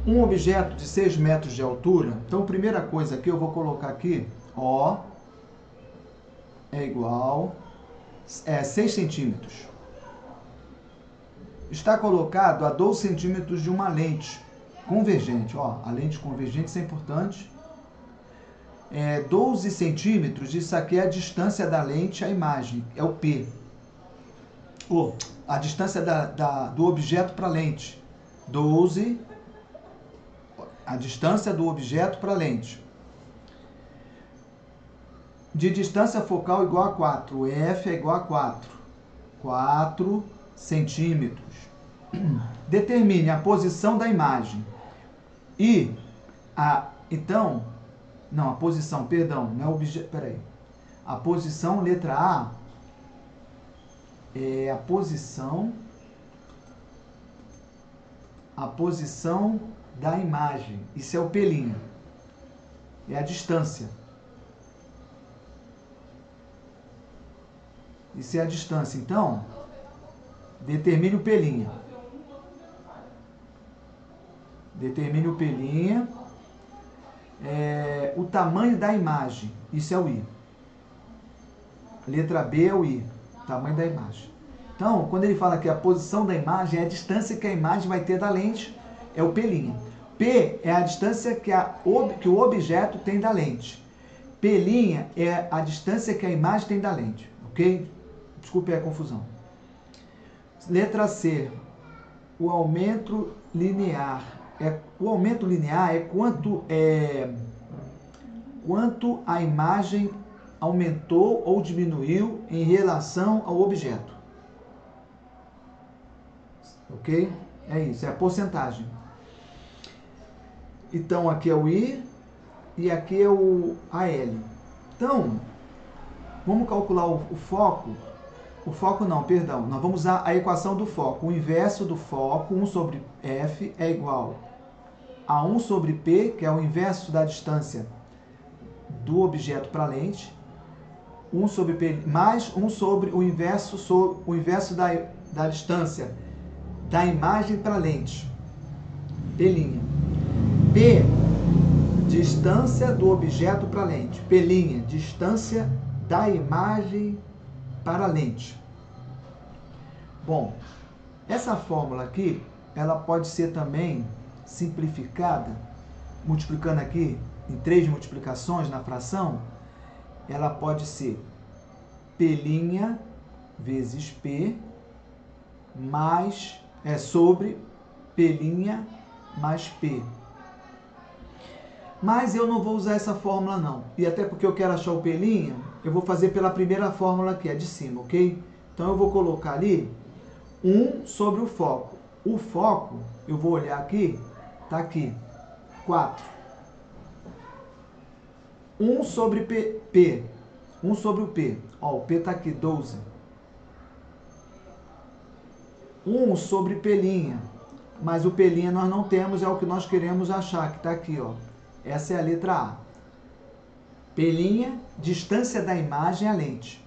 um objeto de 6 metros de altura. Então, a primeira coisa aqui, eu vou colocar aqui, O é igual a 6 centímetros. Está colocado a 12 centímetros de uma lente convergente. Ó, a lente convergente, isso é importante. 12 centímetros, isso aqui é a distância da lente à imagem, é o P. A distância do objeto para a lente. 12, a distância do objeto para a lente. De distância focal igual a 4, F é igual a 4 centímetros. Determine a posição da imagem. A posição, perdão, não é objeto, peraí. A posição, letra A, é a posição da imagem. Isso é o P'. É a distância. Isso é a distância. Então, determine o P'. Determine o P'. O tamanho da imagem. Isso é o I. Letra B é o I. Tamanho da imagem. Então, quando ele fala que a posição da imagem é a distância que a imagem vai ter da lente, é o P'. P é a distância que o objeto tem da lente. P' é a distância que a imagem tem da lente. Ok? Desculpe a confusão. Letra C. O aumento linear. O aumento linear é quanto a imagem aumentou ou diminuiu em relação ao objeto. Ok? É isso, é a porcentagem. Então, aqui é o I e aqui é o AL. Então, vamos calcular o foco. O foco não, perdão. Nós vamos usar a equação do foco. O inverso do foco, 1 sobre F, é igual a 1 sobre P, que é o inverso da distância do objeto para a lente, 1 sobre P, mais 1 sobre o inverso da distância da imagem para a lente. P'. P, distância do objeto para a lente. P', distância da imagem para a lente. Bom, essa fórmula aqui, ela pode ser também simplificada, multiplicando aqui em 3 multiplicações na fração, ela pode ser P' vezes P mais sobre P' mais P. Mas eu não vou usar essa fórmula não. E até porque eu quero achar o P', eu vou fazer pela primeira fórmula que é de cima, ok? Então eu vou colocar ali 1 sobre o foco. O foco, eu vou olhar aqui, tá aqui, 4. 1 sobre P. 1 sobre o P. Ó, o P tá aqui, 12. 1 sobre P'. Mas o P' nós não temos, é o que nós queremos achar, que tá aqui, ó. Essa é a letra A. P', distância da imagem à lente.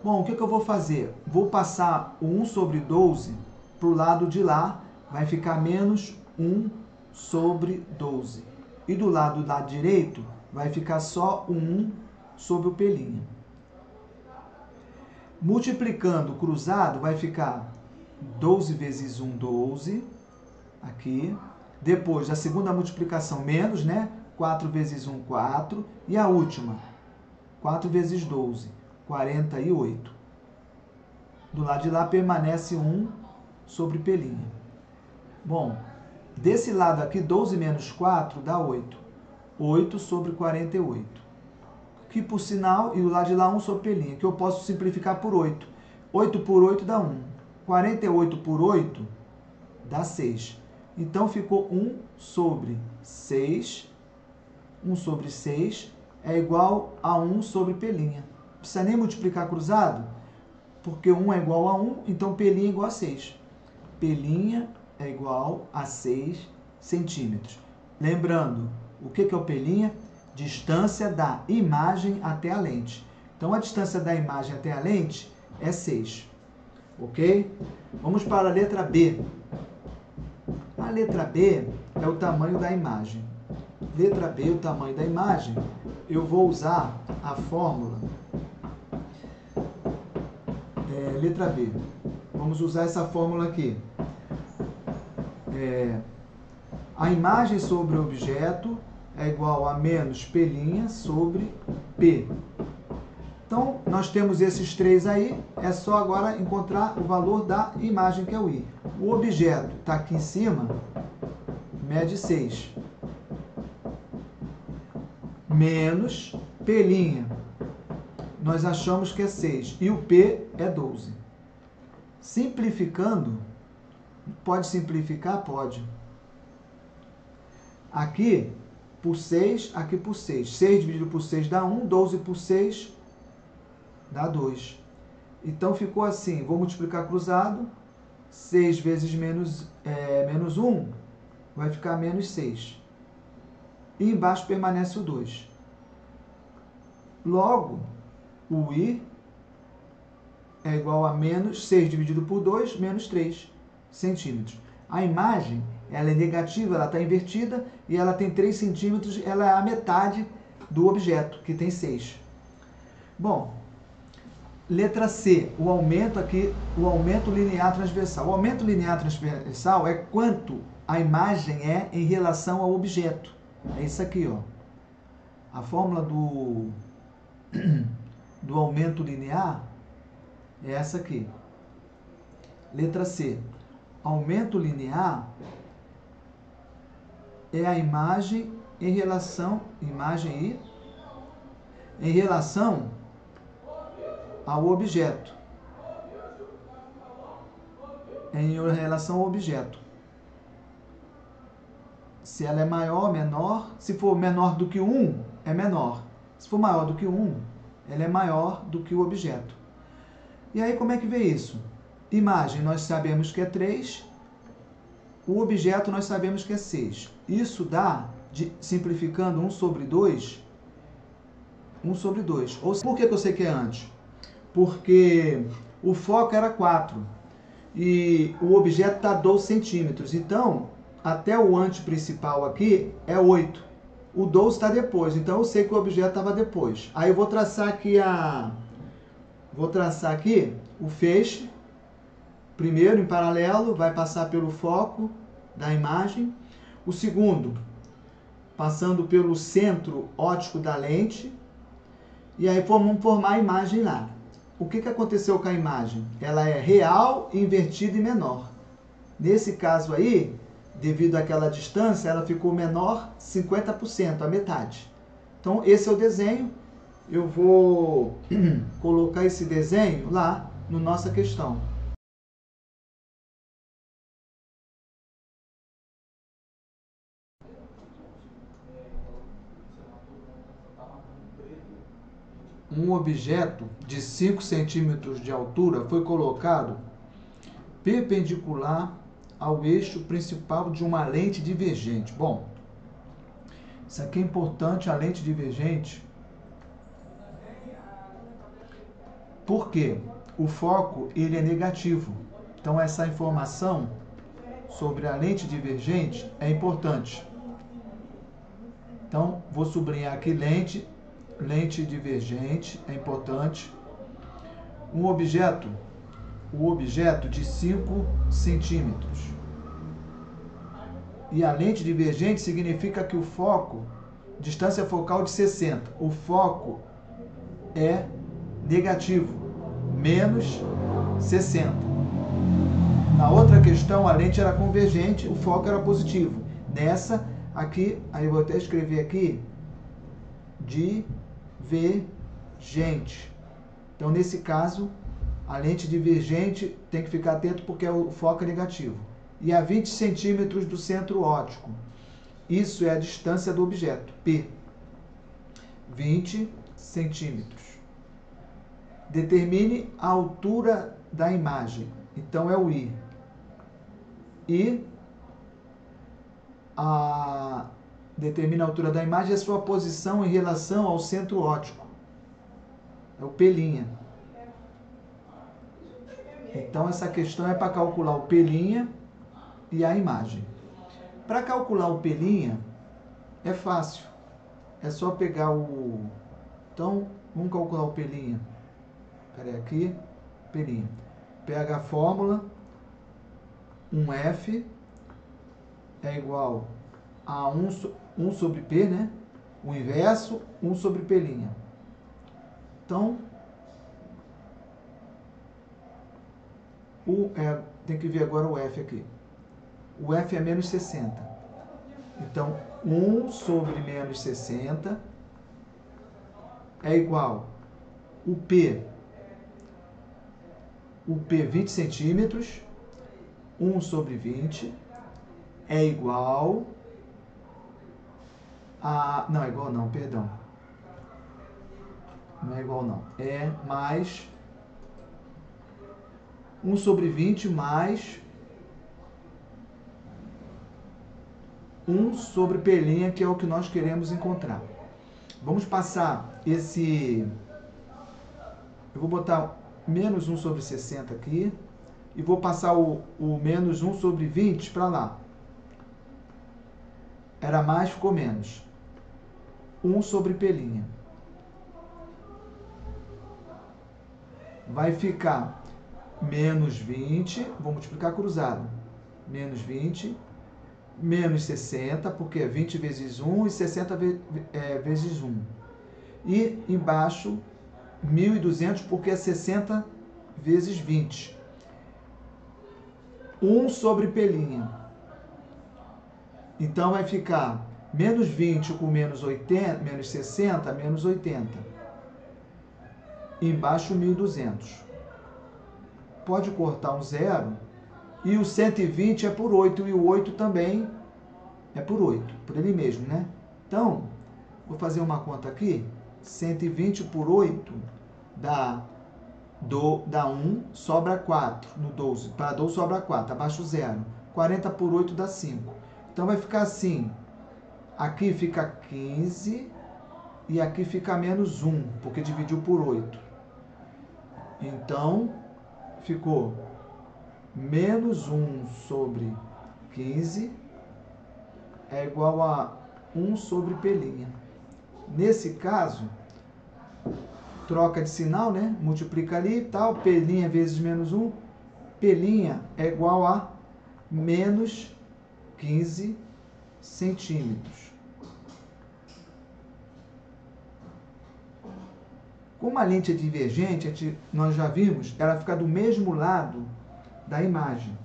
Bom, o que eu vou fazer? Vou passar o 1 sobre 12 para o lado de lá, vai ficar menos 1 sobre 12. E do lado direito, vai ficar só o 1 sobre o P'. Multiplicando cruzado, vai ficar 12 vezes 1, 12. Aqui. Depois, a segunda multiplicação, menos, né? 4 vezes 1, 4. E a última, 4 vezes 12, 48. Do lado de lá permanece 1 sobre P'. Bom, desse lado aqui, 12 menos 4 dá 8. 8 sobre 48. Que por sinal, e do lado de lá 1 sobre P', que eu posso simplificar por 8. 8 por 8 dá 1. 48 por 8 dá 6. Então ficou 1 sobre 6. 1 sobre 6 é igual a 1 sobre P'. Não precisa nem multiplicar cruzado, porque 1 é igual a 1, então P' é igual a 6. P' é igual a 6 centímetros. Lembrando, o que é o P'? Distância da imagem até a lente. Então, a distância da imagem até a lente é 6. Ok? Vamos para a letra B. A letra B, é o tamanho da imagem. Letra B, o tamanho da imagem, eu vou usar a fórmula. Letra B. Vamos usar essa fórmula aqui. A imagem sobre o objeto é igual a menos P' sobre P. Então, nós temos esses três aí, é só agora encontrar o valor da imagem, que é o I. O objeto está aqui em cima, mede 6. Menos P', nós achamos que é 6. E o P é 12. Simplificando, pode simplificar? Pode. Aqui por 6, aqui por 6. 6 dividido por 6 dá 1, 12 por 6 dá 2. Então ficou assim, vou multiplicar cruzado, 6 vezes menos 1 vai ficar menos 6. E embaixo permanece o 2. Logo, o I é igual a menos 6 dividido por 2, menos 3 centímetros. A imagem, ela é negativa, ela está invertida, e ela tem 3 centímetros, ela é a metade do objeto, que tem 6. Bom, letra C, o aumento aqui, o aumento linear transversal. O aumento linear transversal é quanto a imagem é em relação ao objeto. É isso aqui, ó. A fórmula do aumento linear é essa aqui. Letra C. Aumento linear é a imagem em relação, imagem I, em relação ao objeto. Em relação ao objeto. Se ela é maior, menor. Se for menor do que 1, é menor. Se for maior do que 1, ela é maior do que o objeto. E aí, como é que vê isso? Imagem, nós sabemos que é 3. O objeto, nós sabemos que é 6. Isso dá, simplificando, 1 sobre 2. 1 sobre 2. Por que eu sei que é antes? Porque o foco era 4. E o objeto está a 12 centímetros. Então, até o anteprincipal aqui é 8. O 12 está depois. Então, eu sei que o objeto estava depois. Aí, eu vou traçar aqui o feixe. Primeiro, em paralelo, vai passar pelo foco da imagem. O segundo, passando pelo centro óptico da lente. E aí, vamos formar a imagem lá. O que aconteceu com a imagem? Ela é real, invertida e menor. Nesse caso aí, devido àquela distância, ela ficou menor 50%, a metade. Então, esse é o desenho. Eu vou colocar esse desenho lá na nossa questão. Um objeto de 5 centímetros de altura foi colocado perpendicular ao eixo principal de uma lente divergente. Bom, isso aqui é importante, a lente divergente. Por quê? O foco, ele é negativo. Então, essa informação sobre a lente divergente é importante. Então, vou sublinhar aqui lente divergente, é importante. O objeto de 5 centímetros. E a lente divergente significa que o foco, distância focal de 60. O foco é negativo, menos 60. Na outra questão, a lente era convergente, o foco era positivo. Nessa, aqui, aí eu vou até escrever aqui, divergente. Então, nesse caso, a lente divergente tem que ficar atento porque o foco é negativo. E a 20 centímetros do centro óptico. Isso é a distância do objeto, P. 20 centímetros. Determine a altura da imagem. Então, é o I. E determina a altura da imagem e a sua posição em relação ao centro óptico. É o P'. Então, essa questão é para calcular o P' e a imagem. Para calcular o P' é fácil. É só pegar o... Então, vamos calcular o P'. Espera aí, aqui, P'. Pega a fórmula, 1F é igual a 1 sobre P, né? O inverso, 1 sobre P'. Então, tem que ver agora o F aqui. O F é menos 60. Então, 1 sobre menos 60 é igual o P 20 centímetros, 1 sobre 20 é igual a... Não, é igual não, perdão. Não é igual não. É mais 1 sobre 20 mais 1 sobre P', que é o que nós queremos encontrar. Vamos passar esse... Eu vou botar menos 1 sobre 60 aqui. E vou passar o menos 1 sobre 20 para lá. Era mais, ficou menos. 1 sobre P'. Vai ficar menos 20, vou multiplicar cruzado. Menos 20, menos 60, porque é 20 vezes 1 e 60 vezes 1. E embaixo, 1.200, porque é 60 vezes 20. 1 sobre P'. Então, vai ficar menos 20 com menos 80, menos 60, menos 80. Embaixo, 1.200. Pode cortar um zero. E o 120 é por 8. E o 8 também é por 8. Por ele mesmo, né? Então, vou fazer uma conta aqui. 120 por 8 dá 1, sobra 4 no 12. Para 12 sobra 4, abaixo 0. 40 por 8 dá 5. Então, vai ficar assim. Aqui fica 15 e aqui fica menos 1, porque dividiu por 8. Então, ficou menos 1 sobre 15 é igual a 1 sobre P'. Nesse caso, troca de sinal, né? Multiplica ali e tal. P' vezes menos 1. P' é igual a menos 15 centímetros. Como a lente é divergente, nós já vimos, ela fica do mesmo lado da imagem.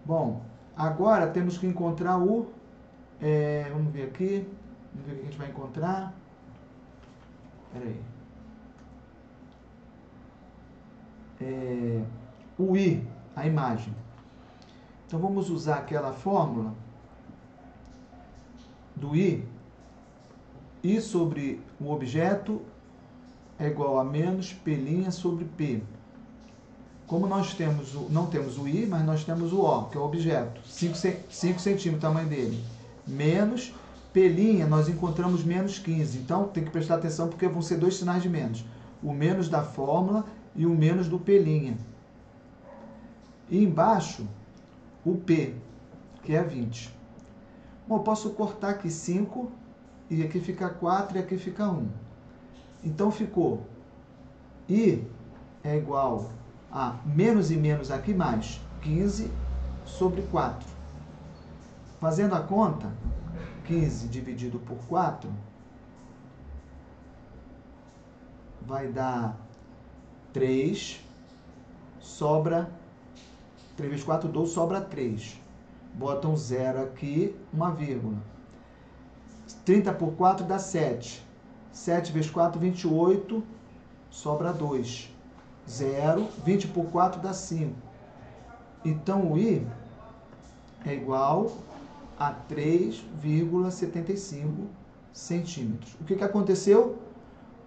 Bom, agora temos que encontrar o... vamos ver aqui. Vamos ver o que a gente vai encontrar. Espera aí. O I, a imagem. Então, vamos usar aquela fórmula do I. I sobre o objeto é igual a menos P' sobre P. Como nós não temos o I, mas nós temos o O, que é o objeto. 5 centímetros o tamanho dele. Menos P', nós encontramos menos 15. Então, tem que prestar atenção porque vão ser dois sinais de menos. O menos da fórmula e o menos do P'. E embaixo, o P, que é 20. Bom, eu posso cortar aqui 5, e aqui fica 4 e aqui fica 1. Então, ficou I é igual a menos e menos aqui mais 15 sobre 4. Fazendo a conta, 15 dividido por 4 vai dar 3, sobra 3 vezes 4, 12, sobra 3. Bota um zero aqui, uma vírgula. 30 por 4 dá 7. 7 vezes 4, 28, sobra 2. 0, 20 por 4 dá 5. Então, o I é igual a 3,75 centímetros. O que aconteceu?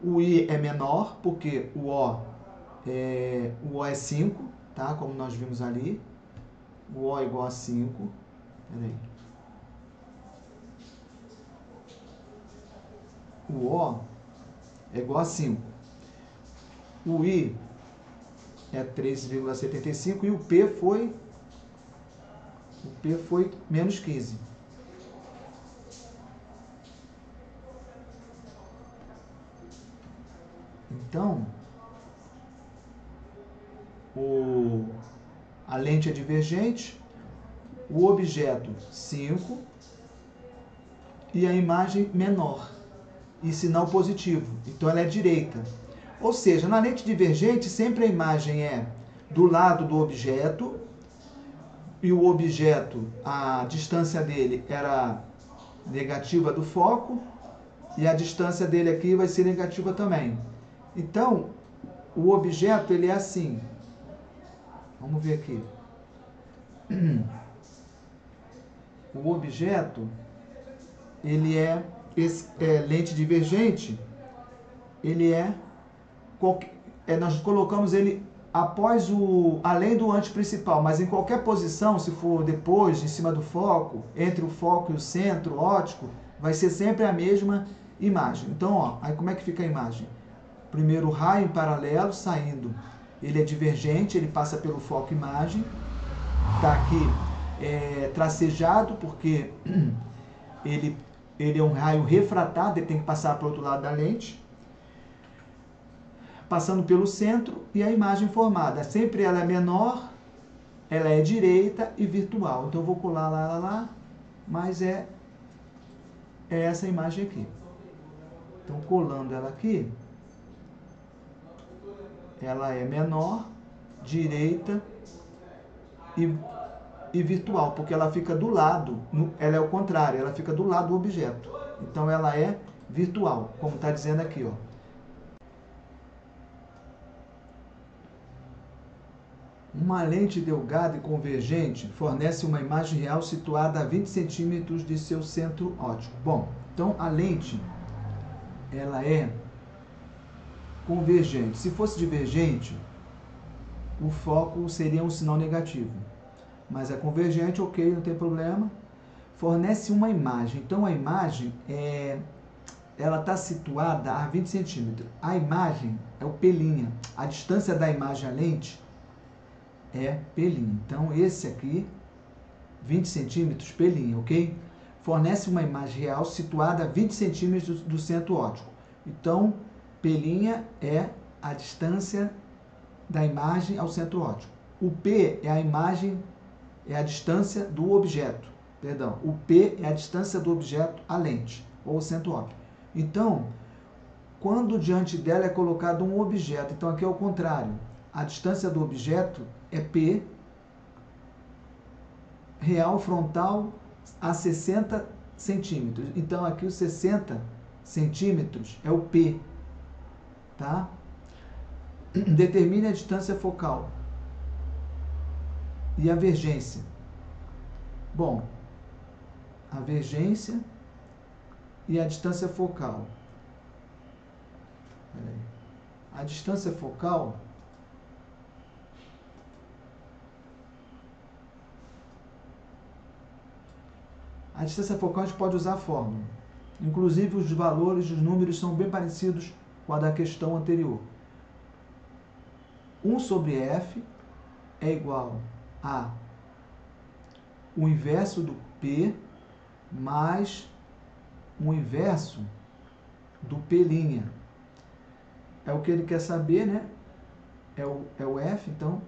O I é menor, porque o O é 5, tá? Como nós vimos ali. O O é igual a 5. Peraí. O O é igual a 5. O I é 3,75 e o P foi O P foi menos 15. Então, a lente é divergente, o objeto 5 e a imagem menor e sinal positivo. Então ela é direita. Ou seja, na lente divergente sempre a imagem é do lado do objeto e o objeto, a distância dele era negativa do foco e a distância dele aqui vai ser negativa também. Então, o objeto ele é assim. Vamos ver aqui. O objeto ele é lente divergente, ele nós colocamos ele após além do ângulo principal, mas em qualquer posição, se for depois, em cima do foco, entre o foco e o centro óptico, vai ser sempre a mesma imagem. Então, ó, aí como é que fica a imagem? Primeiro, o raio em paralelo saindo, ele é divergente, ele passa pelo foco imagem, está aqui tracejado, porque ele é um raio refratado, ele tem que passar para o outro lado da lente, passando pelo centro e a imagem formada. Sempre ela é menor, ela é direita e virtual. Então eu vou colar lá, mas é essa imagem aqui. Então colando ela aqui, ela é menor, direita e virtual, porque ela fica do lado, ela é o contrário, ela fica do lado do objeto. Então ela é virtual, como está dizendo aqui, ó. Uma lente delgada e convergente fornece uma imagem real situada a 20 centímetros de seu centro óptico. Bom, então a lente, ela é convergente. Se fosse divergente, o foco seria um sinal negativo. Mas é convergente, ok, não tem problema. Fornece uma imagem. Então a imagem ela está situada a 20 centímetros. A imagem é o P'. A distância da imagem à lente é P'. Então esse aqui, 20 centímetros, P', ok? Fornece uma imagem real situada a 20 centímetros do centro óptico. Então, P' é a distância da imagem ao centro óptico. O P é a imagem, é a distância do objeto. Perdão, o P é a distância do objeto à lente, ou centro óptico. Então, quando diante dela é colocado um objeto, então aqui é o contrário. A distância do objeto é P, real frontal a 60 centímetros. Então aqui os 60 centímetros é o P, tá? Determine a distância focal e a vergência. Bom, a vergência e a distância focal. A distância focal a gente pode usar a fórmula. Inclusive os valores dos números são bem parecidos com a da questão anterior. 1 sobre F é igual a o inverso do P mais o inverso do P'. É o que ele quer saber, né? É o F, então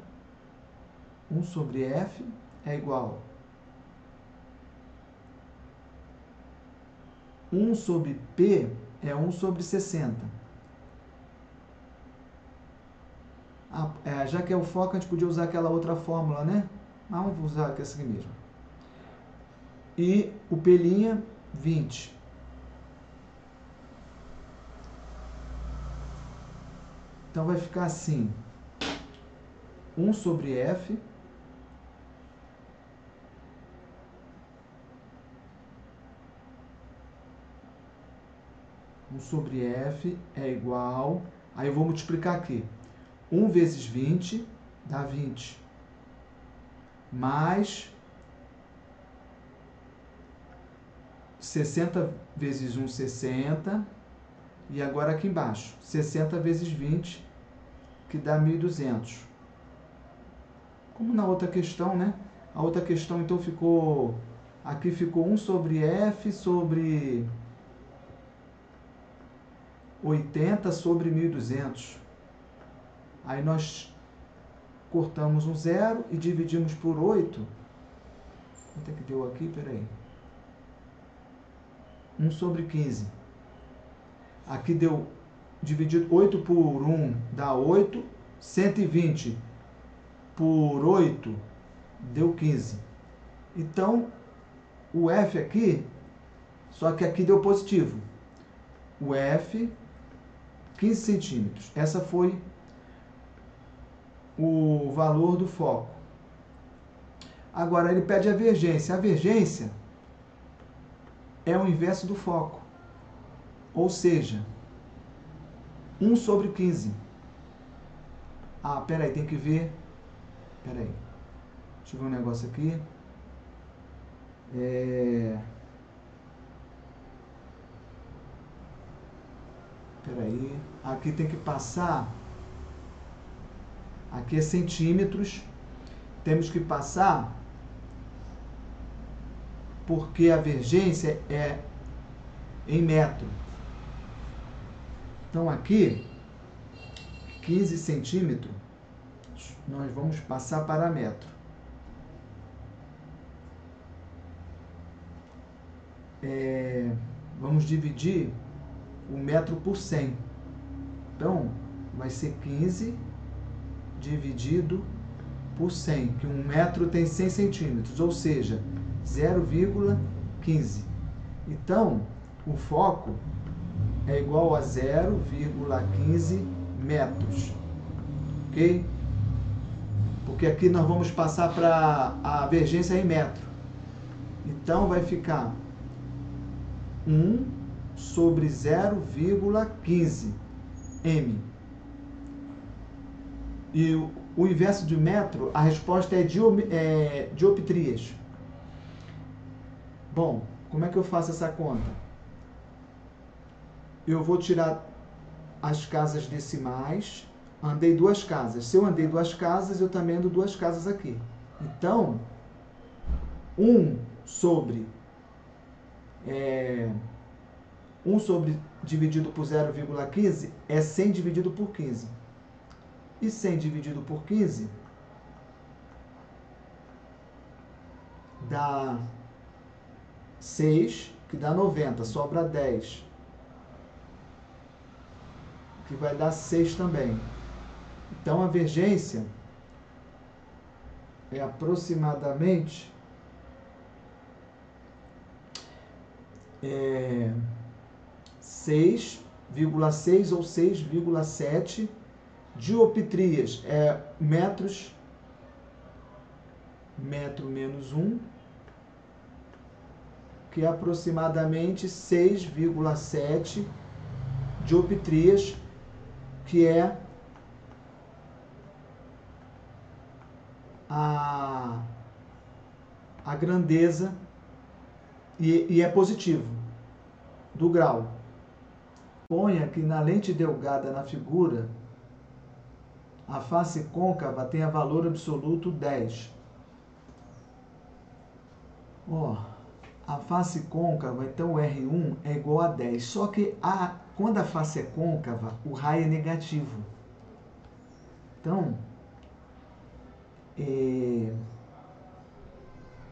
1 sobre F é igual 1 sobre P é 1 sobre 60. Já que é o foco, a gente podia usar aquela outra fórmula, né? Mas vamos usar essa aqui mesmo. E o P', 20. Então vai ficar assim. 1 sobre F sobre F é igual, aí eu vou multiplicar aqui, 1 vezes 20 dá 20, mais 60 vezes 1, 60, e agora aqui embaixo, 60 vezes 20, que dá 1.200. Como na outra questão, né? A outra questão, então, ficou... Aqui ficou 1 sobre F sobre 80 sobre 1.200. Aí nós cortamos um 0 e dividimos por 8. Quanto é que deu aqui? Peraí. 1 sobre 15. Aqui deu, dividido 8 por 1 dá 8. 120 por 8 deu 15. Então, o F aqui, só que aqui deu positivo. O F, 15 centímetros. Essa foi o valor do foco. Agora, ele pede a vergência. A vergência é o inverso do foco. Ou seja, 1 sobre 15. Ah, peraí, tem que ver. Peraí. Deixa eu ver um negócio aqui. Peraí. Aqui tem que passar. Aqui é centímetros. Temos que passar porque a vergência é em metro. Então aqui, 15 centímetros, nós vamos passar para metro. Vamos dividir o metro por 100. Então, vai ser 15 dividido por 100, que um metro tem 100 centímetros, ou seja, 0,15. Então, o foco é igual a 0,15 metros, ok? Porque aqui nós vamos passar para a vergência em metro. Então, vai ficar 1 sobre 0,15 m. E o inverso de metro, a resposta é dioptrias. Bom, como é que eu faço essa conta? Eu vou tirar as casas decimais. Andei 2 casas. Se eu andei 2 casas, eu também ando 2 casas aqui. Então, 1 sobre dividido por 0,15 é 100 dividido por 15. E 100 dividido por 15 dá 6, que dá 90, sobra 10, que vai dar 6 também. Então, a vergência é aproximadamente 6,6 ou 6,7 dioptrias. Metros, metro menos 1, que é aproximadamente 6,7 dioptrias, que é a grandeza, e é positivo, do grau. Ponha que na lente delgada na figura, a face côncava tenha valor absoluto 10. A face côncava, então o R1 é igual a 10. Só que quando a face é côncava, o raio é negativo. Então,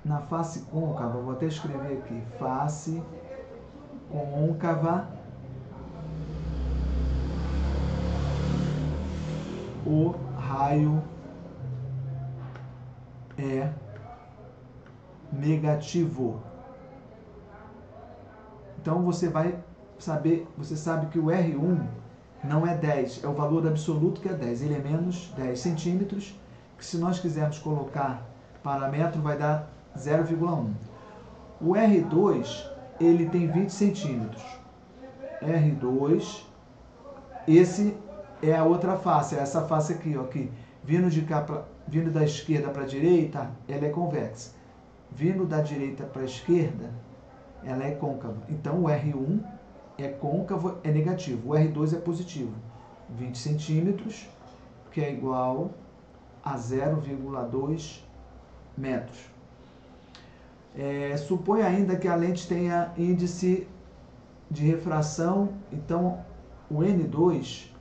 na face côncava, vou até escrever aqui, face côncava, o raio é negativo. Então você vai saber, você sabe que o R1 não é 10, é o valor absoluto que é 10, ele é menos 10 centímetros, que se nós quisermos colocar para metro vai dar 0,1. O R2, ele tem 20 centímetros. R2, esse é a outra face, é essa face aqui, ó, que vindo da esquerda para a direita, ela é convexa. Vindo da direita para a esquerda, ela é côncava. Então, o R1 é côncavo, é negativo. O R2 é positivo. 20 centímetros, que é igual a 0,2 metros. Supõe ainda que a lente tenha índice de refração, então o N2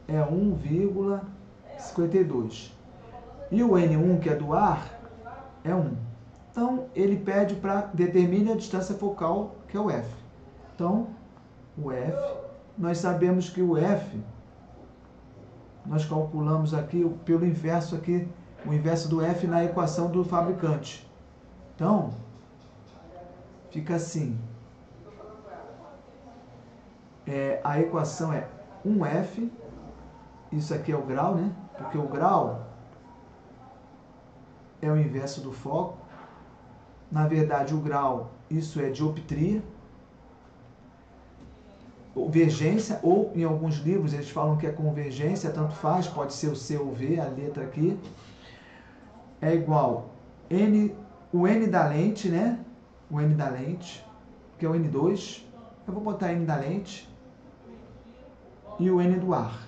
é 1,52. E o N1, que é do ar, é 1. Então, ele pede para determine a distância focal, que é o F. Então, o F, nós sabemos que o F, nós calculamos aqui pelo inverso aqui, o inverso do F na equação do fabricante. Então, fica assim. A equação é 1F, isso aqui é o grau, né? Porque o grau é o inverso do foco. Na verdade, o grau, isso é dioptria, convergência, ou em alguns livros eles falam que é convergência, tanto faz, pode ser o C ou o V, a letra aqui, é igual o N da lente, né? O N da lente, que é o N2, eu vou botar N da lente, e o N do ar,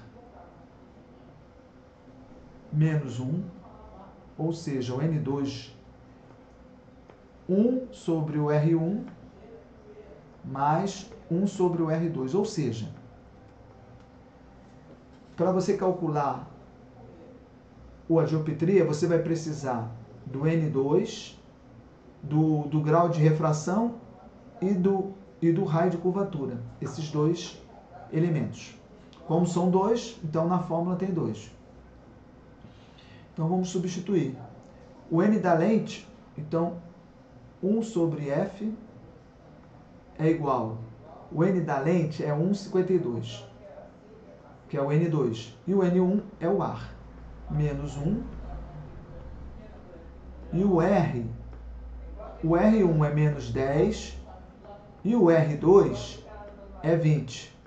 menos 1, ou seja, o N2, 1 sobre o R1, mais 1 sobre o R2, ou seja, para você calcular a dioptria, você vai precisar do N2, do grau de refração e do raio de curvatura, esses dois elementos. Como são dois, então na fórmula tem 2. Então vamos substituir. O N da lente, então 1 sobre F é igual. O N da lente é 1,52, que é o N2. E o N1 é o ar, menos 1. E o R, o R1 é menos 10 e o R2 é 20.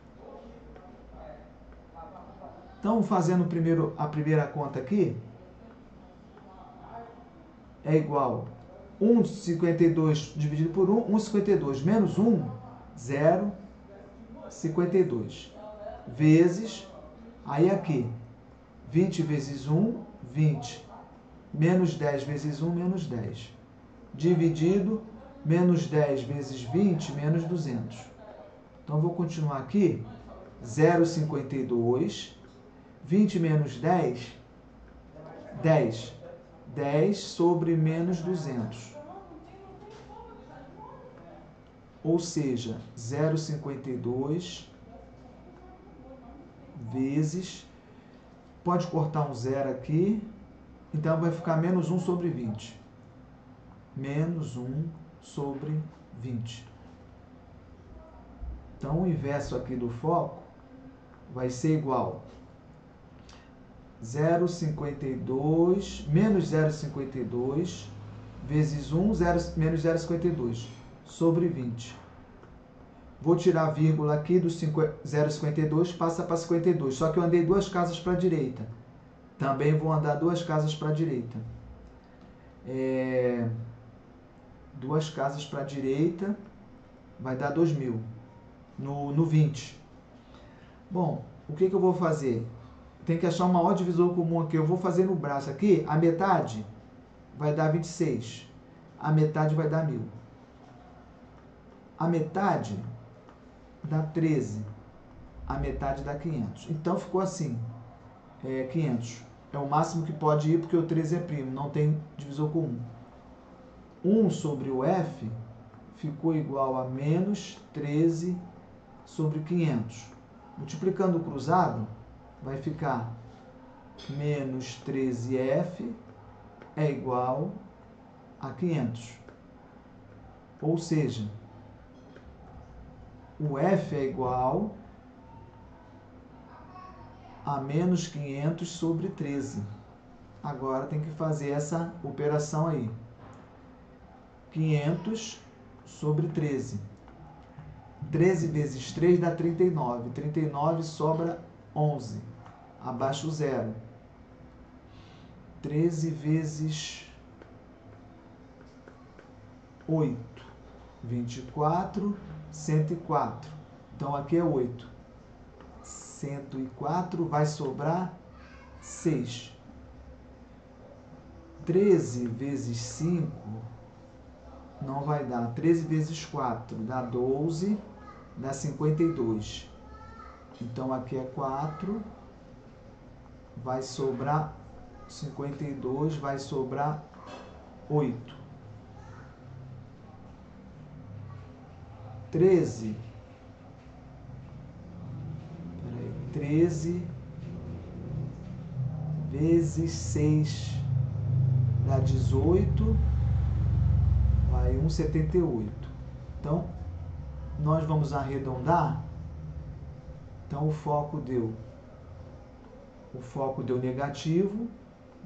Então, fazendo a primeira conta aqui, é igual 1,52 dividido por 1, 1,52 menos 1, 0,52. Vezes, aí aqui, 20 vezes 1, 20. Menos 10 vezes 1, menos 10. Dividido, menos 10 vezes 20, menos 200. Então, vou continuar aqui, 0,52. 20 menos 10, 10. 10 sobre menos 200. Ou seja, 0,52 vezes, pode cortar um zero aqui, então vai ficar menos 1 sobre 20. Menos 1 sobre 20. Então, o inverso aqui do foco vai ser igual 0,52 menos 0,52 vezes 1, menos 0,52 sobre 20. Vou tirar a vírgula aqui do 0,52, passa para 52. Só que eu andei 2 casas para a direita. Também vou andar 2 casas para a direita. 2 casas para a direita vai dar 2.000 no 20. Bom, o que eu vou fazer? Tem que achar o maior divisor comum aqui. Eu vou fazer no braço aqui, a metade vai dar 26. A metade vai dar 1.000. A metade dá 13. A metade dá 500. Então ficou assim, 500. É o máximo que pode ir porque o 13 é primo, não tem divisor comum. 1 sobre o F ficou igual a menos 13 sobre 500. Multiplicando o cruzado, vai ficar menos 13F é igual a 500. Ou seja, o F é igual a menos 500 sobre 13. Agora tem que fazer essa operação aí. 500 sobre 13. 13 vezes 3 dá 39. 39 sobra 11. Abaixo o zero. 13 vezes 8. 24. 104. Então aqui é 8. 104 vai sobrar 6. 13 vezes 5 não vai dar. 13 vezes 4 dá 12, dá 52. Então, aqui é 4, vai sobrar 52, vai sobrar 8. 13 vezes 6 dá 18, vai 1,78. Então, nós vamos arredondar. Então, o foco deu negativo,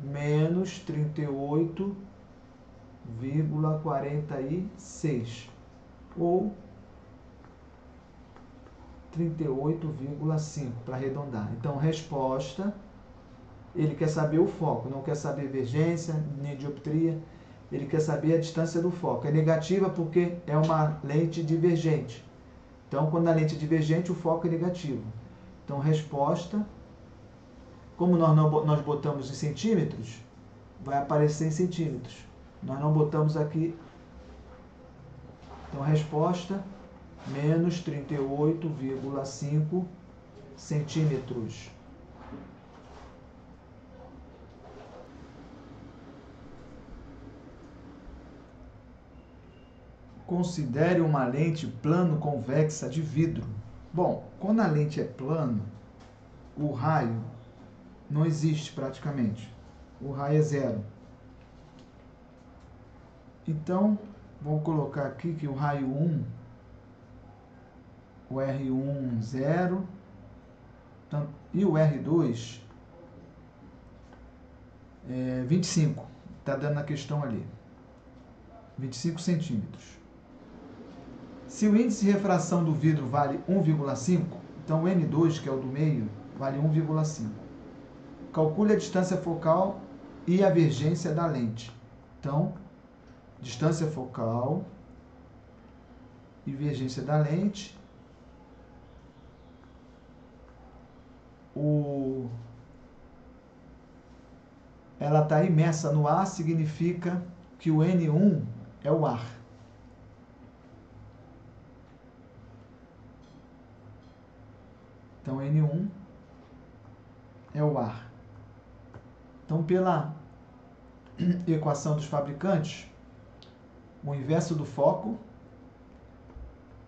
menos 38,46, ou 38,5 para arredondar. Então, resposta, ele quer saber o foco, não quer saber divergência, nem dioptria, ele quer saber a distância do foco. É negativa porque é uma lente divergente. Então, quando a lente é divergente, o foco é negativo. Então, resposta, como nós botamos em centímetros, vai aparecer em centímetros. Nós não botamos aqui. Então, resposta, menos 38,5 centímetros. Considere uma lente plano-convexa de vidro. Bom, quando a lente é plano, o raio não existe praticamente. O raio é zero. Então, vou colocar aqui que o raio 1, o R1, 0, e o R2, 25. Está dando na questão ali. 25 centímetros. Se o índice de refração do vidro vale 1,5, então o N2, que é o do meio, vale 1,5. Calcule a distância focal e a divergência da lente. Então, distância focal e divergência da lente. Ela está imersa no ar, significa que o N1 é o ar. Então, N1 é o ar. Então, pela equação dos fabricantes, o inverso do foco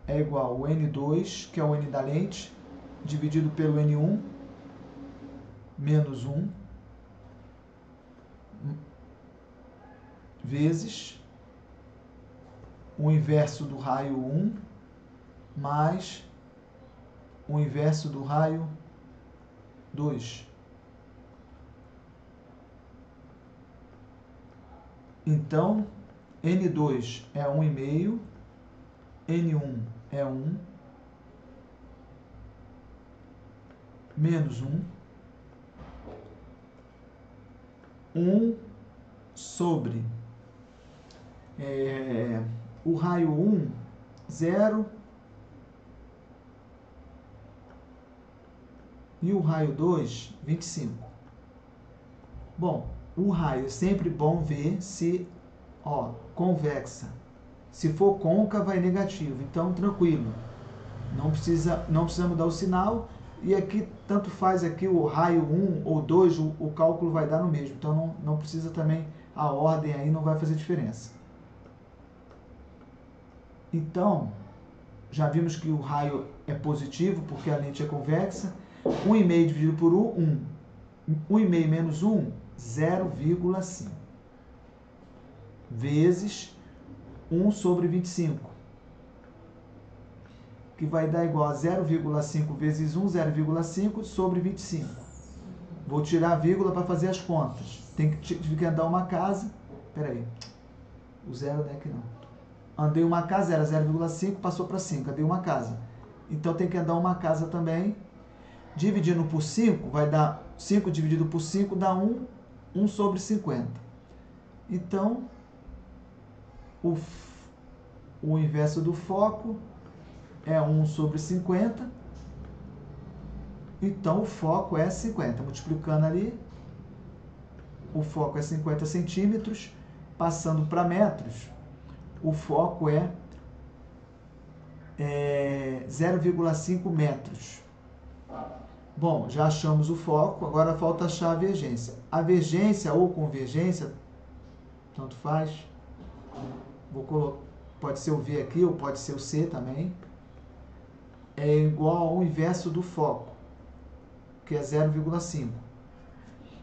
é igual ao N2, que é o N da lente, dividido pelo N1, menos 1, vezes o inverso do raio 1, mais o inverso do raio 2. Então, N2 é 1,5, N1 é 1, menos 1 sobre o raio 1, 0, e o raio 2, 25. Bom, o raio é sempre bom ver se, convexa. Se for côncava é negativo, então tranquilo. Não precisa mudar o sinal, e aqui tanto faz aqui o raio 1 ou 2, o cálculo vai dar no mesmo. Então não precisa também, a ordem aí não vai fazer diferença. Então, já vimos que o raio é positivo porque a lente é convexa. 1,5 dividido por 1, 1,5 menos 1, 0,5. Vezes 1 sobre 25. Que vai dar igual a 0,5 vezes 1, 0,5 sobre 25. Vou tirar a vírgula para fazer as contas. Tive que andar uma casa. Peraí. O zero não é aqui não. Andei uma casa, era 0,5, passou para 5. Andei uma casa. Então tem que andar uma casa também. Dividindo por 5, vai dar 5 dividido por 5 dá 1 sobre 50. Então, o inverso do foco é 1 sobre 50. Então, o foco é 50. Multiplicando ali, o foco é 50 centímetros. Passando para metros, o foco é 0,5 metros. Bom, já achamos o foco, agora falta achar a vergência. A vergência ou convergência, tanto faz, pode ser o V aqui ou pode ser o C também, é igual ao inverso do foco, que é 0,5.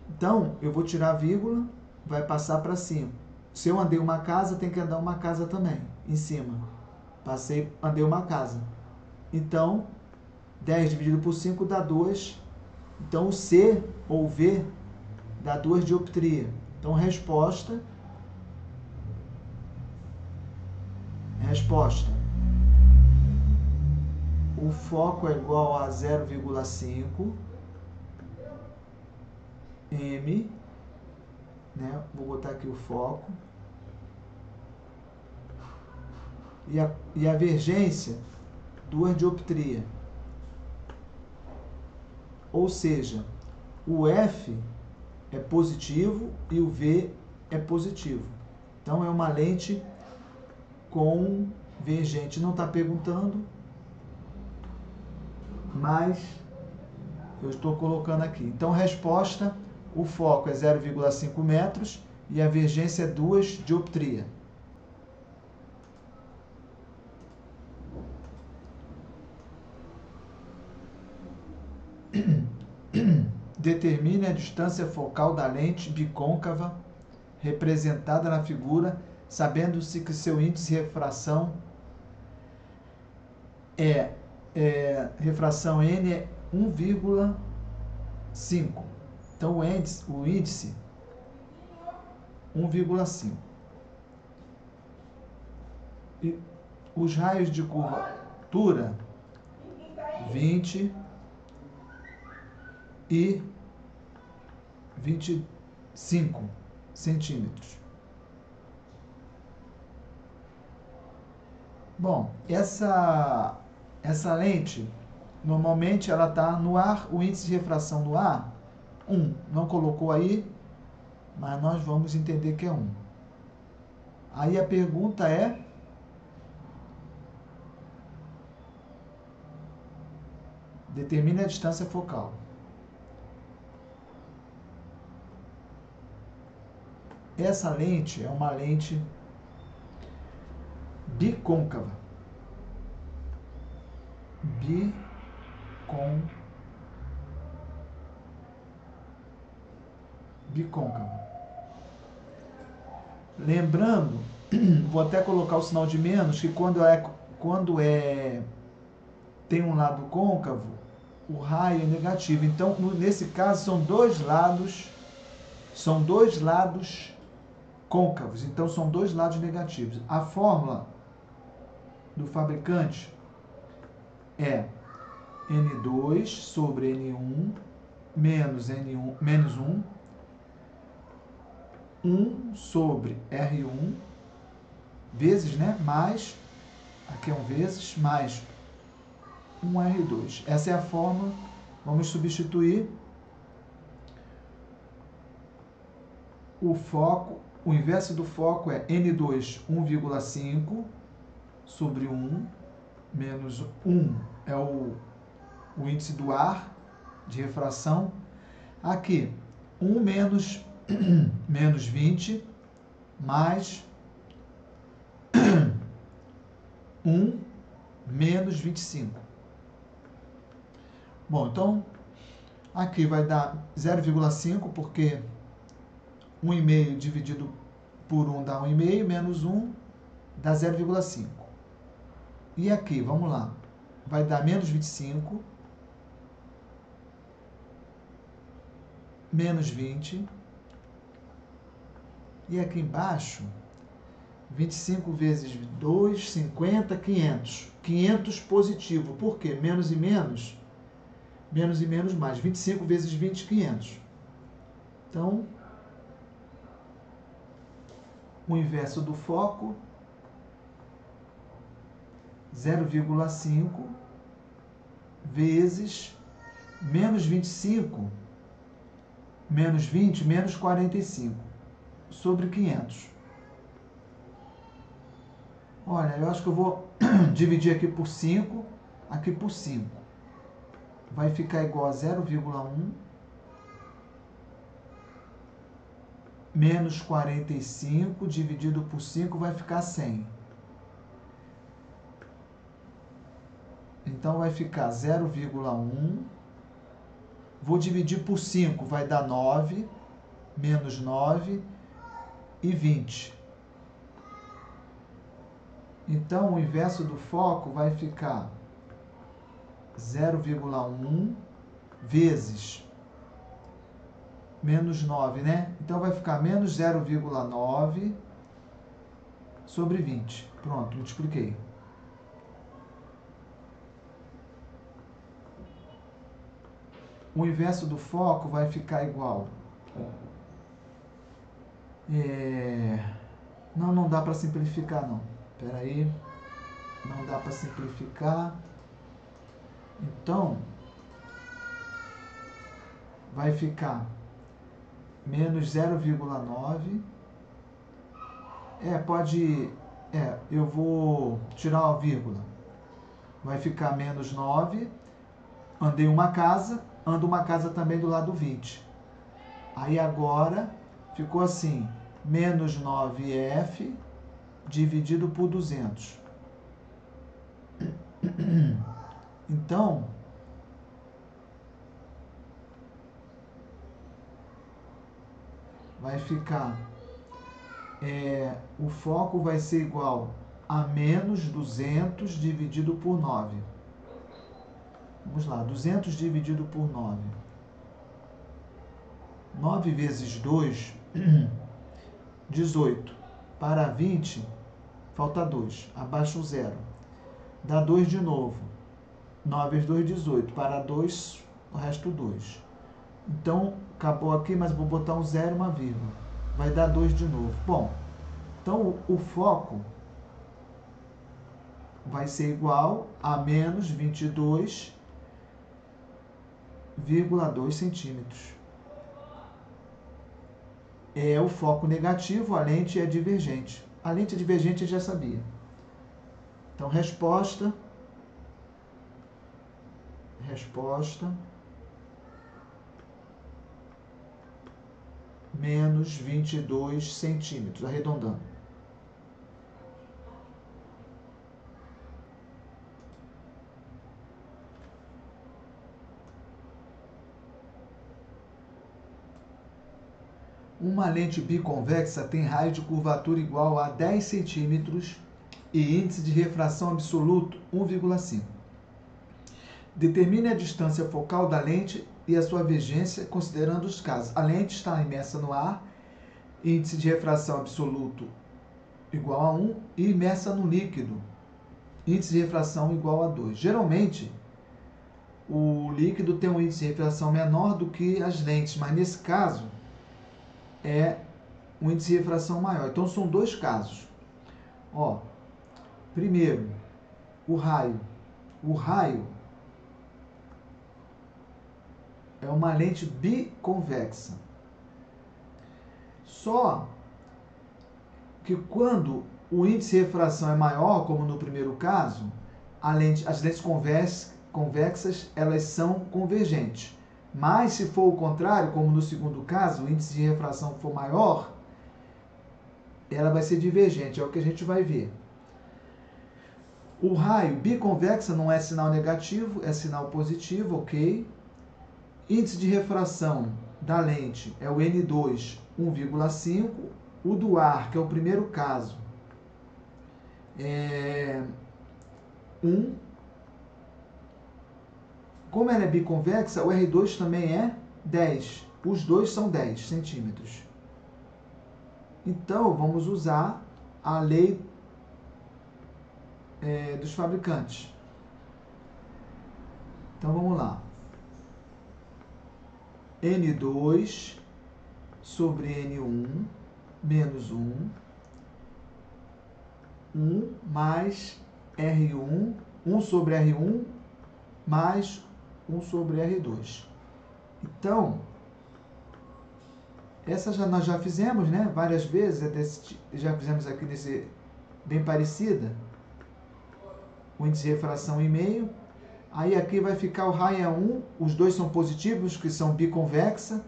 Então, eu vou tirar a vírgula, vai passar para cima. Se eu andei uma casa, tem que andar uma casa também, em cima. Andei uma casa. Então, 10 dividido por 5 dá 2. Então, o C ou V dá 2 dioptria. Então, resposta. O foco é igual a 0,5 M, né? Vou botar aqui o foco. E a vergência, 2 dioptria. Ou seja, o F é positivo e o V é positivo. Então, é uma lente convergente. Não está perguntando, mas eu estou colocando aqui. Então, resposta, o foco é 0,5 metros e a vergência é 2 dioptria. Determine a distância focal da lente bicôncava representada na figura, sabendo-se que seu índice de refração refração N é 1,5. Então, o índice 1,5. E os raios de curvatura 20 e 25 centímetros. Bom, essa lente, normalmente ela está no ar, o índice de refração no ar, 1. Não colocou aí, mas nós vamos entender que é 1. Aí a pergunta é: determine a distância focal. Essa lente é uma lente bicôncava. Bicôncava. Lembrando, vou até colocar o sinal de menos, que quando tem um lado côncavo, o raio é negativo. Então, nesse caso, são dois lados côncavos. Então, são dois lados negativos. A fórmula do fabricante é N2 sobre N1 menos 1, 1 sobre R1 vezes, né, mais, aqui é um vezes, mais 1R2. Essa é a fórmula. Vamos substituir o foco. O inverso do foco é N2, 1,5 sobre 1, menos 1 é o índice do ar de refração. Aqui, 1 menos 20, mais 1 menos 25. Bom, então, aqui vai dar 0,5, porque 1,5 dividido por 1 dá 1,5, menos 1 dá 0,5. E aqui, vamos lá, vai dar menos 25, menos 20, e aqui embaixo, 25 vezes 2, 50, 500. 500 positivo. Por quê? Menos e menos mais. 25 vezes 20, 500. Então, o inverso do foco, 0,5 vezes menos 25, menos 20, menos 45, sobre 500. Olha, eu acho que eu vou dividir aqui por 5, aqui por 5. Vai ficar igual a 0,1 menos 45 dividido por 5 vai ficar 100. Então vai ficar 0,1. Vou dividir por 5, vai dar 9, menos 9 e 20. Então o inverso do foco vai ficar 0,1 vezes menos 9, né? Então vai ficar menos 0,9 sobre 20. Pronto, multipliquei. O inverso do foco vai ficar igual. Não dá para simplificar, não. Espera aí. Não dá para simplificar. Então, vai ficar menos 0,9. Eu vou tirar a vírgula. Vai ficar menos 9. Andei uma casa, ando uma casa também do lado 20. Aí agora ficou assim, menos 9F dividido por 200. Então, vai ficar, o foco vai ser igual a menos 200 dividido por 9. Vamos lá, 200 dividido por 9. 9 vezes 2, 18. Para 20, falta 2. Abaixo o 0. Dá 2 de novo. 9 vezes 2, 18. Para 2, o resto 2. Então, acabou aqui, mas vou botar um 0 e uma vírgula. Vai dar 2 de novo. Bom, então o foco vai ser igual a menos 22,2 centímetros. É o foco negativo, a lente é divergente. A lente é divergente eu já sabia. Então, resposta menos 22 centímetros, arredondando. Uma lente biconvexa tem raio de curvatura igual a 10 centímetros e índice de refração absoluto 1,5. Determine a distância focal da lente e a sua divergência considerando os casos. A lente está imersa no ar, índice de refração absoluto igual a 1 e imersa no líquido, índice de refração igual a 2. Geralmente, o líquido tem um índice de refração menor do que as lentes, mas nesse caso é um índice de refração maior. Então são dois casos. Primeiro, o raio. O raio é uma lente biconvexa. Só que quando o índice de refração é maior, como no primeiro caso, as lentes convexas elas são convergentes. Mas se for o contrário, como no segundo caso, o índice de refração for maior, ela vai ser divergente, é o que a gente vai ver. O raio biconvexa não é sinal negativo, é sinal positivo, ok? Índice de refração da lente é o N2, 1,5. O do ar, que é o primeiro caso, é 1. Como ela é biconvexa, o R2 também é 10. Os dois são 10 centímetros. Então, vamos usar a lei dos fabricantes. Então, vamos lá. N2 sobre N1 menos 1. 1 mais R1. 1 sobre R1 mais 1 sobre R2. Então, essa nós já fizemos, né? Várias vezes. Já fizemos aqui bem parecida. O índice de refração 1,5. Aí aqui vai ficar o raio é 1, os dois são positivos, que são biconvexa.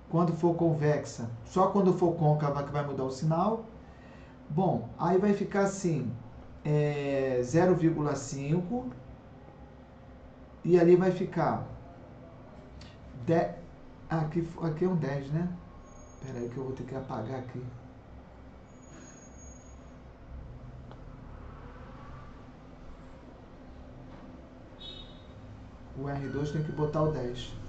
Quando for convexa, só quando for côncava que vai mudar o sinal. Bom, aí vai ficar assim, 0,5 e ali vai ficar 10, aqui é um 10, né? Espera aí que eu vou ter que apagar aqui. O R2 tem que botar o 10.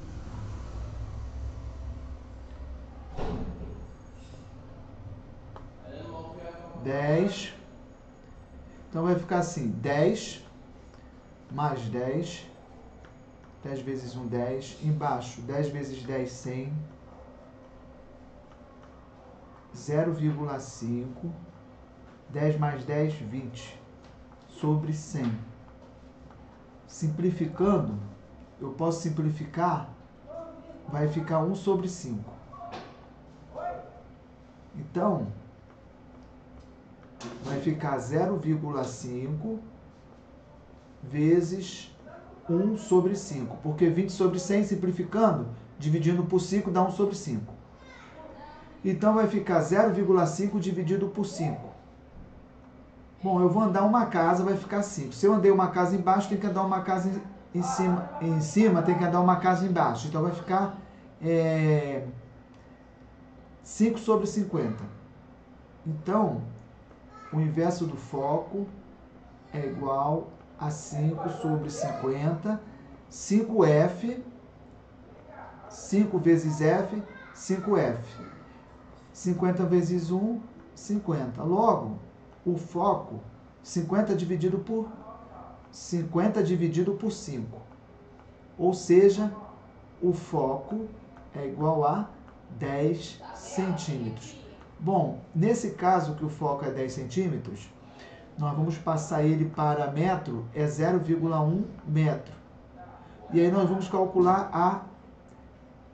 Então vai ficar assim, 10 mais 10, 10 vezes 1, 10, embaixo 10 vezes 10, 100, 0,5, 10 mais 10, 20, sobre 100. Simplificando, eu posso simplificar, vai ficar 1 sobre 5. Então, vai ficar 0,5 vezes 1 sobre 5. Porque 20 sobre 100, simplificando, dividindo por 5, dá 1 sobre 5. Então, vai ficar 0,5 dividido por 5. Bom, eu vou andar uma casa, vai ficar 5. Se eu andei uma casa embaixo, tem que andar uma casa em cima. Em cima, tem que andar uma casa embaixo. Então, vai ficar 5 sobre 50. Então, o inverso do foco é igual a 5 sobre 50, 5F, 5 vezes F, 5F. 50 vezes 1, 50. Logo, o foco, 50 dividido por 5. Ou seja, o foco é igual a 10 centímetros. Bom, nesse caso que o foco é 10 centímetros, nós vamos passar ele para metro, é 0,1 metro. E aí nós vamos calcular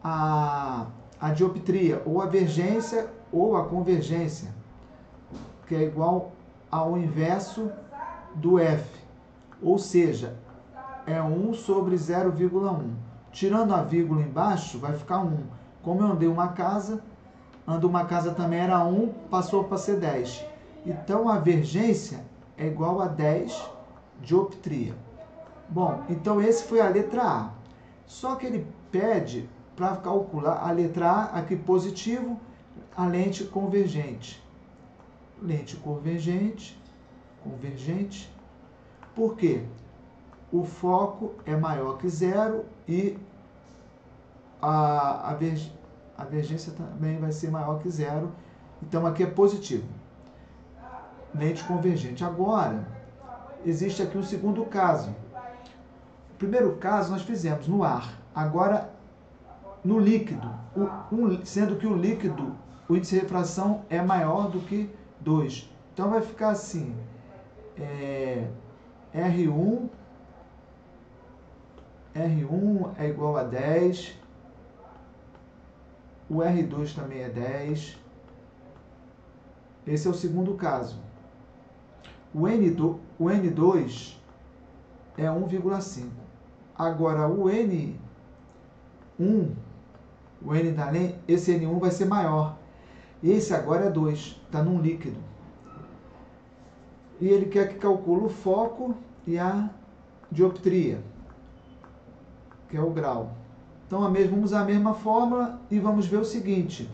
a dioptria, ou a divergência ou a convergência, que é igual ao inverso do F. Ou seja, é 1 sobre 0,1. Tirando a vírgula embaixo, vai ficar 1. Como eu andei uma casa também era 1, passou para ser 10. Então, a divergência é igual a 10 dioptria. Bom, então esse foi a letra A. Só que ele pede para calcular a letra A, aqui positivo, a lente convergente. Lente convergente. Por quê? O foco é maior que zero e a divergência também vai ser maior que zero. Então, aqui é positivo. Lente convergente. Agora, existe aqui um segundo caso. O primeiro caso nós fizemos no ar. Agora, no líquido. Sendo que o líquido, o índice de refração é maior do que 2. Então, vai ficar assim. R1 é igual a 10. O R2 também é 10. Esse é o segundo caso. O N2 é 1,5. Agora, o N1, o N da lente, esse N1 vai ser maior. Esse agora é 2, está num líquido. E ele quer que calcule o foco e a dioptria, que é o grau. Então, vamos usar a mesma fórmula e vamos ver o seguinte.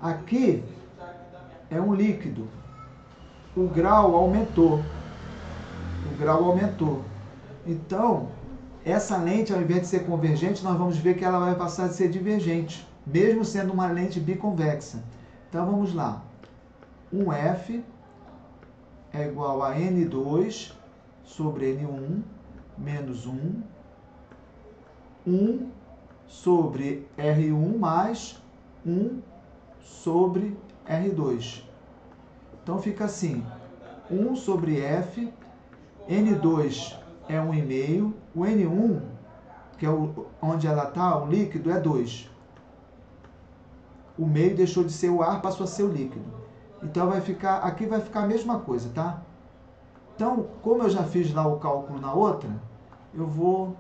Aqui é um líquido. O grau aumentou. Então, essa lente, ao invés de ser convergente, nós vamos ver que ela vai passar a ser divergente, mesmo sendo uma lente biconvexa. Então, vamos lá. 1F é igual a N2 sobre N1 menos 1. 1 sobre R1 mais 1 sobre R2. Então, fica assim, 1 sobre F, N2 é 1,5, o N1, que é onde ela está, o líquido, é 2. O meio deixou de ser o ar, passou a ser o líquido. Então aqui vai ficar a mesma coisa, tá? Então, como eu já fiz lá o cálculo na outra, eu vou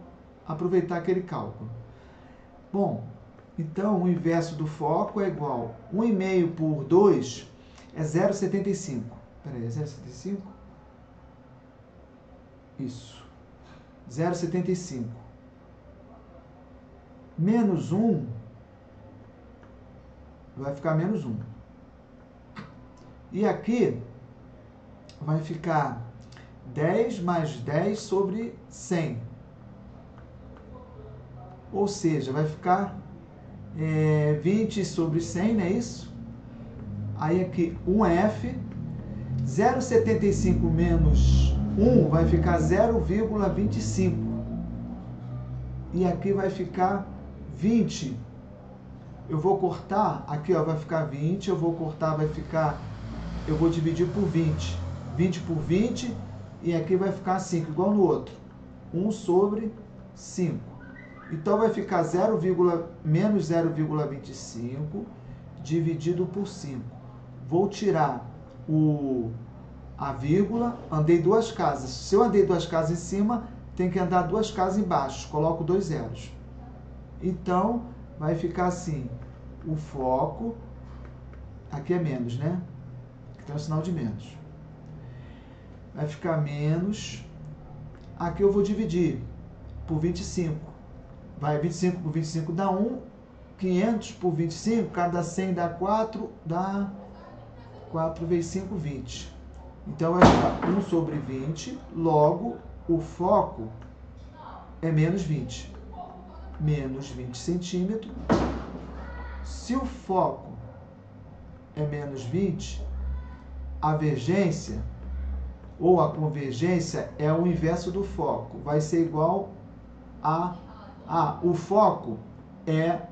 aproveitar aquele cálculo. Bom, então o inverso do foco é igual a 1,5 por 2 é 0,75. Peraí, é 0,75? Isso. 0,75. Menos 1 vai ficar menos 1. E aqui vai ficar 10 mais 10 sobre 100. Ou seja, vai ficar 20 sobre 100, não é isso? Aí aqui 1F, 0,75 menos 1 vai ficar 0,25. E aqui vai ficar 20. Eu vou cortar, aqui ó, vai ficar 20, eu vou cortar, vai ficar, eu vou dividir por 20. 20 por 20, e aqui vai ficar 5, igual no outro. 1 sobre 5. Então vai ficar menos 0,25 dividido por 5. Vou tirar a vírgula, andei 2 casas. Se eu andei 2 casas em cima, tem que andar 2 casas embaixo. Coloco 2 zeros. Então, vai ficar assim, o foco, aqui é menos, né? Aqui tem um sinal de menos. Vai ficar menos, aqui eu vou dividir por 25. Vai 25 por 25 dá 1, 500 por 25, cada 100 dá 4, dá 4 vezes 5, 20. Então vai ficar 1 sobre 20, logo o foco é menos 20. Menos 20 centímetros. Se o foco é menos 20, a vergência ou a convergência é o inverso do foco. Vai ser igual o foco é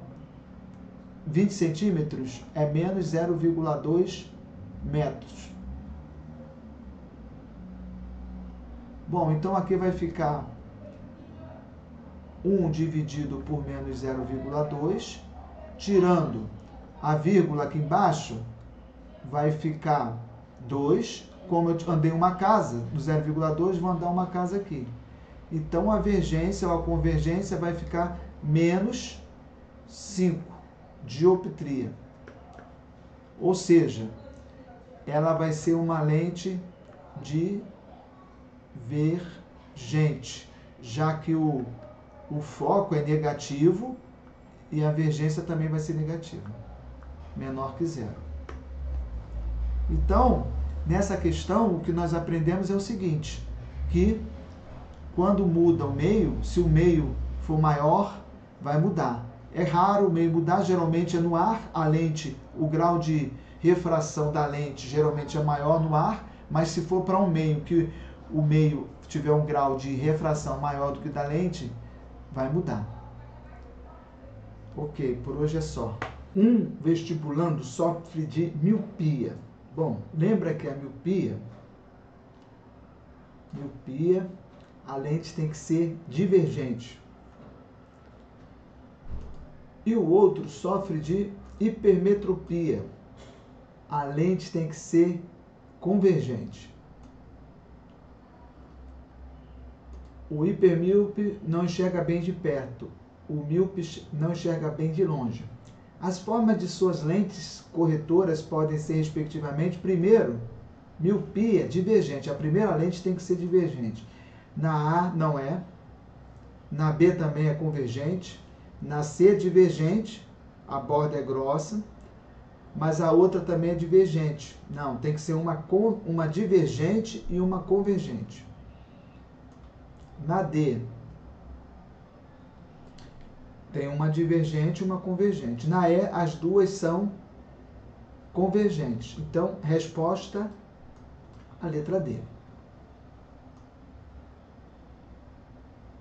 20 centímetros, é menos 0,2 metros. Bom, então aqui vai ficar 1 dividido por menos 0,2, tirando a vírgula aqui embaixo, vai ficar 2. Como eu andei uma casa, no 0,2 vou andar uma casa aqui. Então a vergência ou a convergência vai ficar menos 5 dioptria. Ou seja, ela vai ser uma lente divergente, já que o foco é negativo e a vergência também vai ser negativa, menor que 0. Então, nessa questão, o que nós aprendemos é o seguinte, que quando muda o meio, se o meio for maior, vai mudar. É raro o meio mudar, geralmente é no ar, a lente, o grau de refração da lente geralmente é maior no ar, mas se for para um meio que o meio tiver um grau de refração maior do que da lente, vai mudar. Ok, por hoje é só. Um vestibulando sofre de miopia. Bom, lembra que a miopia, a lente tem que ser divergente. E o outro sofre de hipermetropia. A lente tem que ser convergente. O hipermíope não enxerga bem de perto. O míope não enxerga bem de longe. As formas de suas lentes corretoras podem ser, respectivamente, primeiro, miopia divergente. A primeira lente tem que ser divergente. Na A não é. Na B também é convergente. Na C é divergente, a borda é grossa. Mas a outra também é divergente. Não, tem que ser uma divergente e uma convergente. Na D, tem uma divergente e uma convergente. Na E, as duas são convergentes. Então, resposta, a letra D.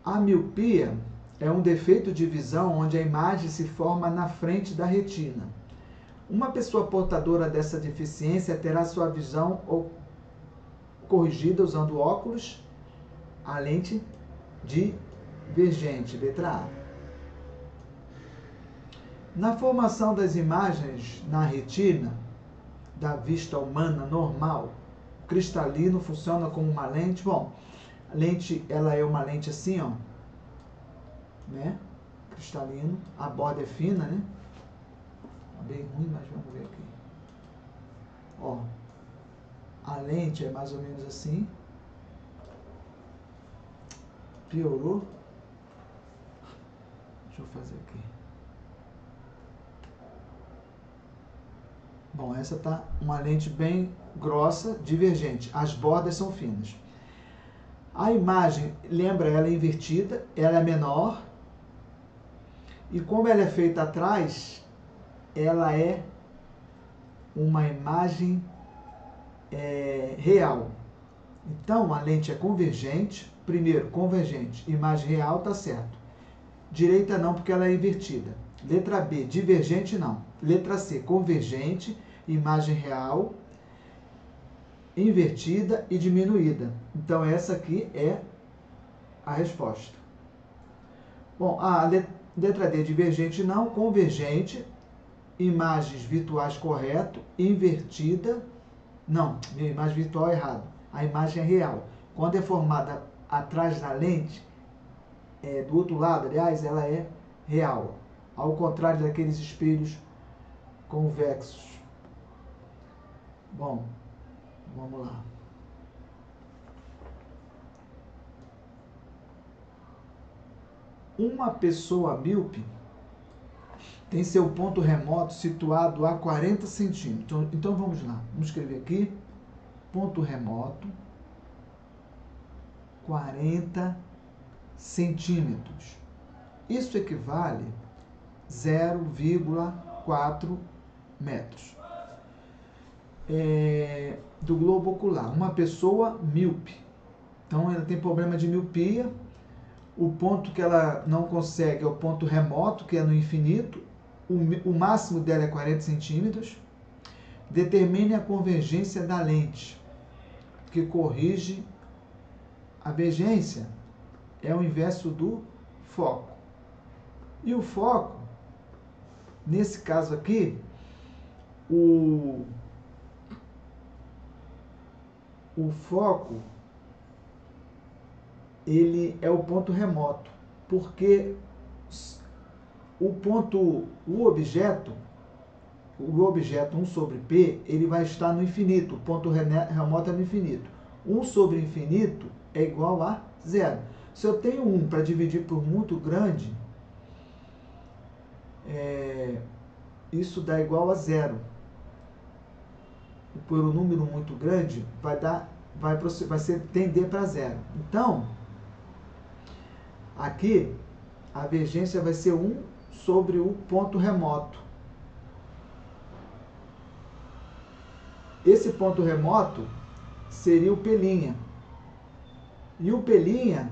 A miopia é um defeito de visão onde a imagem se forma na frente da retina. Uma pessoa portadora dessa deficiência terá sua visão corrigida usando óculos, a lente divergente, letra A. Na formação das imagens na retina, da vista humana normal. O cristalino funciona como uma lente. Bom, a lente, ela é uma lente assim, ó, né? Cristalino, a borda é fina, né? Bem ruim, mas vamos ver aqui. Ó, a lente é mais ou menos assim. Piorou. Deixa eu fazer aqui. Bom, essa tá uma lente bem grossa, divergente. As bordas são finas. A imagem, lembra, ela é invertida, ela é menor. E como ela é feita atrás, ela é uma imagem real. Então, a lente é convergente. Primeiro, convergente. Imagem real, tá certo. Direita não, porque ela é invertida. Letra B, divergente não. Letra C, convergente, imagem real, invertida e diminuída. Então, essa aqui é a resposta. Bom, a letra D, divergente não, convergente, imagens virtuais correto, invertida, não, minha imagem virtual é errado. A imagem é real. Quando é formada atrás da lente, do outro lado, aliás, ela é real. Ao contrário daqueles espelhos convexos. Bom, vamos lá. Uma pessoa míope tem seu ponto remoto situado a 40 centímetros. Então vamos lá. Vamos escrever aqui. Ponto remoto, 40 centímetros. Isso equivale a 0,4 metros. Do globo ocular. Uma pessoa míope. Então, ela tem problema de miopia. O ponto que ela não consegue é o ponto remoto, que é no infinito. O máximo dela é 40 centímetros. Determine a convergência da lente, que corrige a divergência. É o inverso do foco. E o foco, nesse caso aqui, o foco, ele é o ponto remoto, porque o objeto 1 sobre P, ele vai estar no infinito, o ponto remoto é no infinito. 1 sobre infinito é igual a 0. Se eu tenho 1 para dividir por muito grande, isso dá igual a 0. Por um número muito grande, vai tender para 0. Então, aqui, a divergência vai ser 1 sobre o ponto remoto. Esse ponto remoto seria o P'. E o P',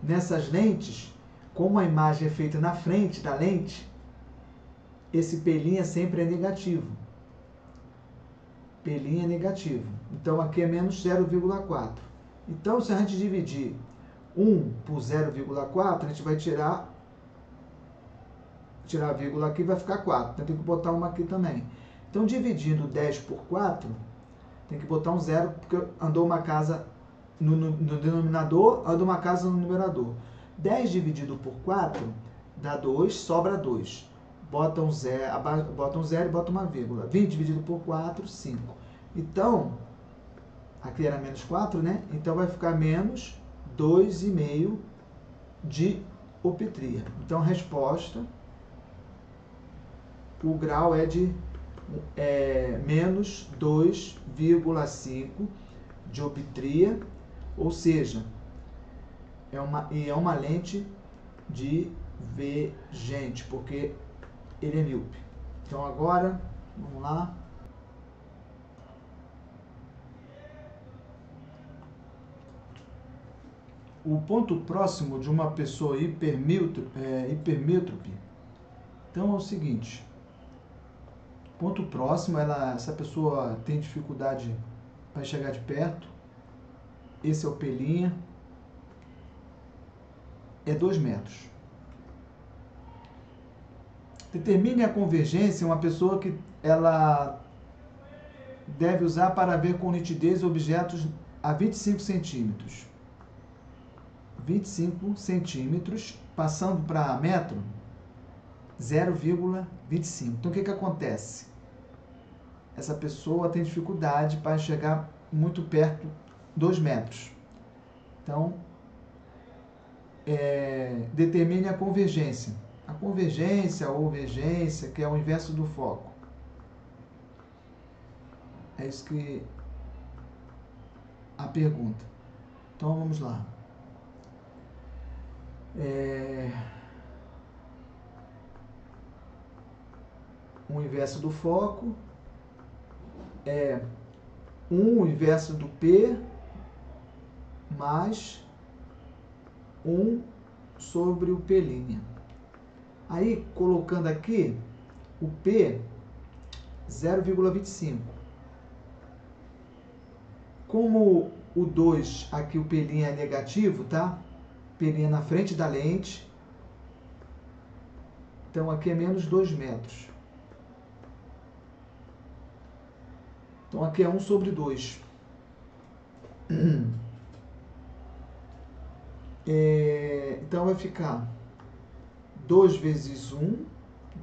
nessas lentes, como a imagem é feita na frente da lente, esse P' sempre é negativo. P' é negativo. Então, aqui é menos 0,4. Então, se a gente dividir 1 por 0,4, a gente vai tirar a vírgula aqui, vai ficar 4. Então, tem que botar uma aqui também. Então, dividindo 10 por 4, tem que botar um 0, porque andou uma casa no denominador, andou uma casa no numerador. 10 dividido por 4 dá 2, sobra 2. Bota um 0 e bota uma vírgula. 20 dividido por 4, 5. Então, aqui era menos 4, né? Então, vai ficar menos 2,5 de optria. Então, a resposta, o grau é de menos 2,5 de optria, ou seja, é uma lente divergente, porque ele é míope. Então, agora, vamos lá. O ponto próximo de uma pessoa hipermétrope. Então, é o seguinte. Ponto próximo, essa pessoa tem dificuldade para chegar de perto. Esse é o P'. É 2 metros. Determine a convergência, uma pessoa que ela deve usar para ver com nitidez objetos a 25 centímetros. 25 centímetros, passando para metro, 0,25. Então, o que acontece? Essa pessoa tem dificuldade para chegar muito perto 2 metros. Então, determine a convergência. A convergência ou vergência, que é o inverso do foco. É isso que a pergunta. Então, vamos lá. O inverso do foco é 1 o inverso do P mais 1 sobre o P'. Aí, colocando aqui, o P, 0,25. Como o 2, aqui o P' é negativo, tá? P' na frente da lente. Então, aqui é menos 2 metros. Então, aqui é 1 sobre 2. Então, vai ficar 2 vezes 1,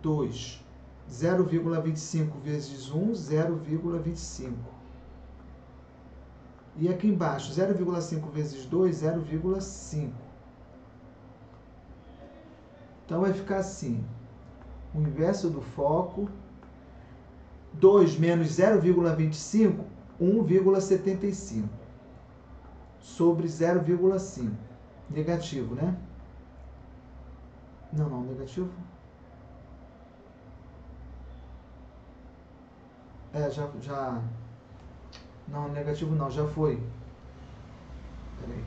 2. 0,25 vezes 1, 0,25. E aqui embaixo, 0,5 vezes 2, 0,5. Então, vai ficar assim. O inverso do foco, 2 menos 0,25, 1,75. Sobre 0,5. Negativo, né? Não, negativo. Já. Não, negativo não, já foi. Peraí.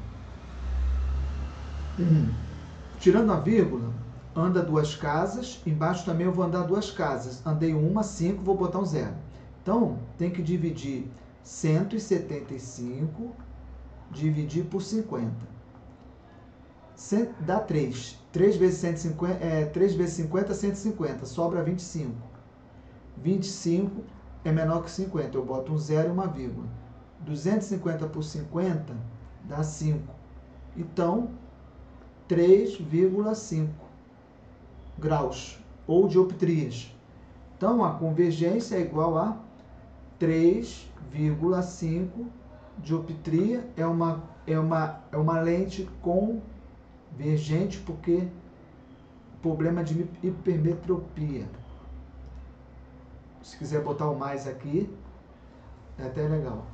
Tirando a vírgula, anda 2 casas. Embaixo também eu vou andar 2 casas. Andei 1, 5, vou botar um 0. Então, tem que dividir 175, dividir por 50. Dá 3. 3 vezes 150, 3 vezes 50, 150. Sobra 25. 25 é menor que 50. Eu boto um 0 e uma vírgula. 250 por 50 dá 5. Então, 3,5 graus ou dioptrias. Então, a convergência é igual a 3,5 dioptria. É uma lente convergente, porque problema de hipermetropia. Se quiser botar o mais aqui, é até legal.